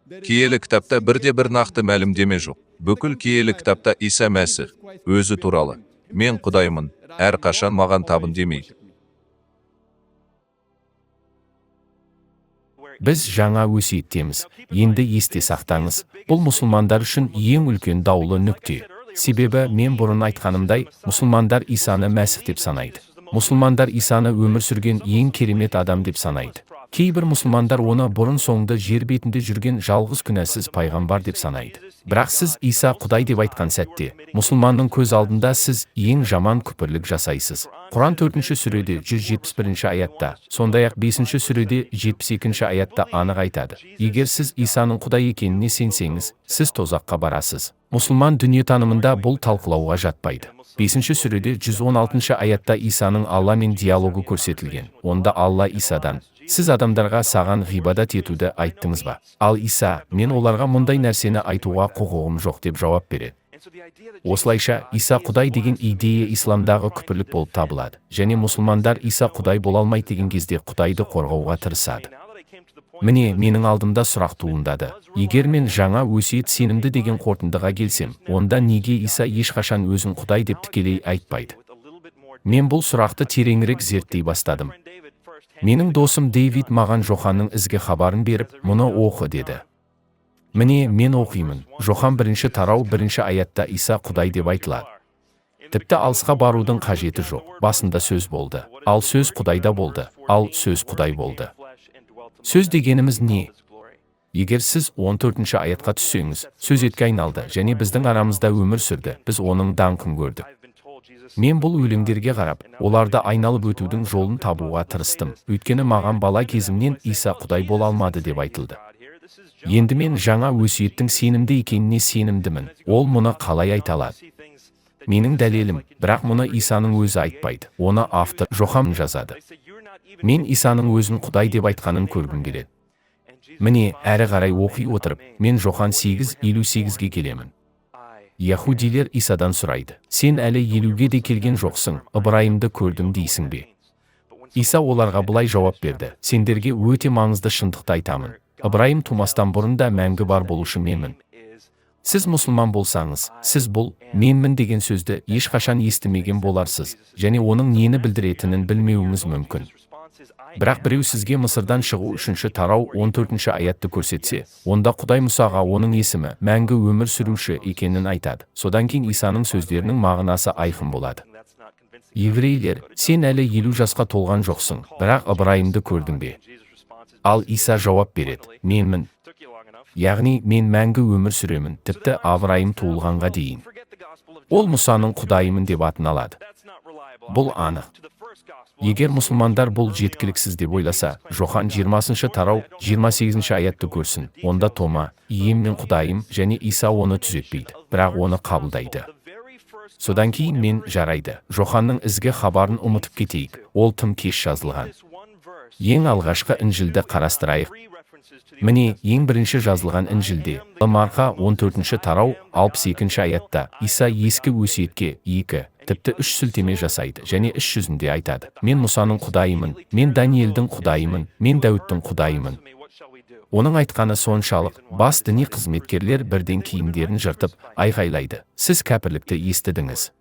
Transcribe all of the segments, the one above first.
Киелі кітапта бірде-бір нақты мәлімдеме жоқ. Бүкіл киелі кітапта Иса Мәсіх өзі туралы: "Мен Құдаймын, әрқашан маған табын" демейді. Біз жаңа өсиеттеміз. Енді есте сақтаңыз, бұл мұсылмандар үшін ең үлкен даулы нүкте. Себебі мен бұрын айтқанымдай, мұсылмандар Исаны Мәсіх деп санайды. Мұсылмандар Исаны өмір сүрген ең керемет адам деп санайды. Кейбір мұсылмандар оны бұрын соңды жер бетінде жүрген жалғыз күнәсіз пайғамбар деп санайды. Бірақ сіз Иса Құдай деп айтқан сәтте, мұсылманның көз алдында сіз ең жаман күпірлік жасайсыз. Құран 4-ші сүреде 171-ші аятта, сондай-ақ 5-ші сүреде 72-ші аятта анық айтады: егер сіз Исаның Құдай екеніне сенсеңіз, сіз тозаққа барасыз. Мұсылман дүниетанымында бұл талқылауға жатпайды. 5-ші сүреде 116-ші аятта Исаның Алламен диалогы көрсетілген. Онда Алла Исадан: сіз адамдарға саған ғибадат етуді айттыңыз ба? Ал Иса: мен оларға мұндай нәрсені айтуға құқығым жоқ деп жауап береді. Осылайша, Иса Құдай деген идея исламдағы күпірлік болып табылады. Және мұсылмандар Иса Құдай бола алмайды деген кезде Құдайды қорғауға тырысады. Міне, менің алдымда сұрақ туындады: егер мен жаңа өсиет сенімді деген қорытындыға келсем, онда неге Иса ешқашан өзін Құдай деп тікелей айтпайды? Мен бұл сұрақты тереңірек зерттей бастадым. Менің досым Дэвид маған Жоханның ізгі хабарын беріп, мұны оқы деді. Міне, мен оқимын. Жохан 1-ші тарау 1-ші аятта Иса Құдай деп айтылады. Тіпті алысқа барудың қажеті жоқ. Басында сөз болды. Ал сөз Құдайда болды. Ал сөз Құдай болды. Сөз дегеніміз не? Егер сіз 14-ші аятқа түссеңіз, сөз етке айналды және біздің арамызда өмір сүрді. Біз оның даңқын көрдік. Мен бұл өлеңдерге қарап, оларды айналып өтудің жолын табуға тырыстым. Өйткені маған бала кезімнен Иса Құдай бола алмады деп айтылды. Енді мен жаңа өсиеттің сенімді екеніне сенімдімін. Ол мұны қалай айта алады? Менің дәлелім, бірақ мұны Исаның өзі айтпайды. Оны автор Жохан жазады. Мен Исаның өзін Құдай деп айтқанын көргім келеді. Міне, әрі қарай оқи отырып, мен Жохан 8:58-ге келемін. Яһудилер Исадан сұрайды: сен әлі 50-ге де келген жоқсың, Ыбырайымды көрдім дейсің бе? Иса оларға былай жауап берді: сендерге өте маңызды шындықты айтамын. Ыбырайым тумастан бұрын да мәңгі бар болушы менмін. Сіз мұсылман болсаңыз, сіз бұл менмін деген сөзді ешқашан естімеген боларсыз, және оның нені білдіретінін білмеуіңіз мүмкін. Бірақ біреу сізге Мысырдан шығу 3-ші тарау 14-ші аятты көрсетсе, онда Құдай Мұсаға оның есімі мәңгі өмір сүруші екенін айтады. Содан кейін Исаның сөздерінің мағынасы айқын болады. Еврейлер: сен әлі 50 жасқа толған жоқсың, бірақ Ыбырайымды көрдің бе? Ал Иса жауап береді: менмін. Яғни мен мәңгі өмір сүремін, тіпті Ыбырайым туылғанға дейін. Ол Мұсаның Құдайымын деп атын алады. Бұл анық. Егер мұсылмандар бұл жеткіліксіз деп ойласа, Жохан 20-ші тарау 28-ші аятты көрсін. Онда Тома: ием мен Құдайым, және Иса оны түзетпейді, бірақ оны қабылдайды. Содан кейін мен: жарайды, Жоханның ізгі хабарын ұмытып кетейік, ол тым кеш жазылған. Ең алғашқы Інжілді қарастырайық. Міне, ең бірінші жазылған Інжілде, Марқа 14-ші тарау 62-ші аятта, Иса ескі өсиетке 2, тіпті 3 сілтеме жасайды және іс жүзінде айтады: мен Мұсаның Құдайымын, мен Даниэлдің Құдайымын, мен Дәуіттің Құдайымын. Оның айтқаны соншалық, бас діни қызметкерлер бірден киімдерін жыртып айғайлайды: сіз кәпірлікті естідіңіз.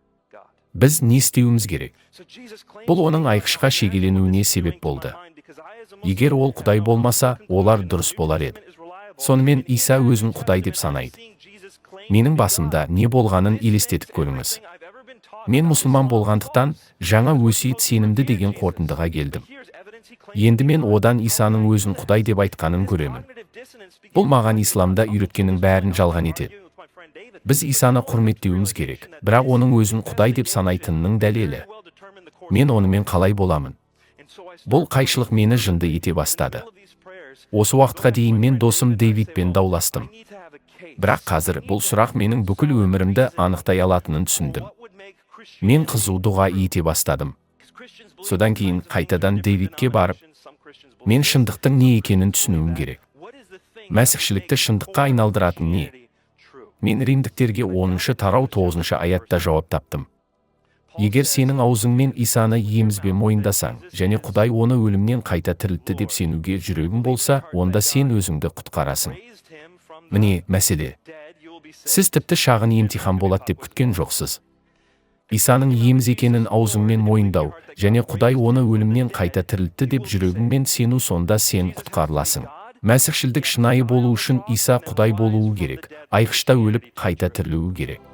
Біз не істеуіміз керек? Бұл оның айқышқа шегеленуіне себеп болды. Егер ол Құдай болмаса, олар дұрыс болар еді. Сонымен Иса өзін Құдай деп санайды. Менің басымда не болғанын елестетіп көріңіз. Мен мұсылман болғандықтан, жаңа өсиет сенімді деген қорытындыға келдім. Енді мен одан Исаның өзін Құдай деп айтқанын көремін. Бұл маған исламда үйреткеннің бәрін жалған етеді. Біз Исаны құрметтеуіміз керек, бірақ оның өзін Құдай деп санайтынының дәлелі: мен онымен қалай боламын? Бұл қайшылық мені жынды ете бастады. Осы уақытқа дейін мен досым Дэвидпен дауластым. Бірақ қазір бұл сұрақ менің бүкіл өмірімді анықтай алатынын түсіндім. Мен қызу дұға ете бастадым. Содан кейін қайтадан Дэвидке барып, мен шындықтың не екенін түсінуім керек. Мәсіхшілікті шындыққа айналдыратын не? Мен римдіктерге 10-шы тарау 9-шы аятта жауап таптым. Егер сенің аузыңмен Исаны емізбе мойындасаң, және Құдай оны өлімнен қайта тірілтті деп сенуге жүрегің болса, онда сен өзіңді құтқарасың. Міне мәселе. Сіз тіпті шағын емтихан болады деп күткен жоқсыз. Исаның иеміз екенін аузыңмен мойындау, және Құдай оны өлімнен қайта тірілтті деп жүрегіңмен сену, сонда сен құтқарыласың. Мәсіхшілдік шынайы болу үшін Иса Құдай болуы керек, айқышта өліп қайта тірілуі керек.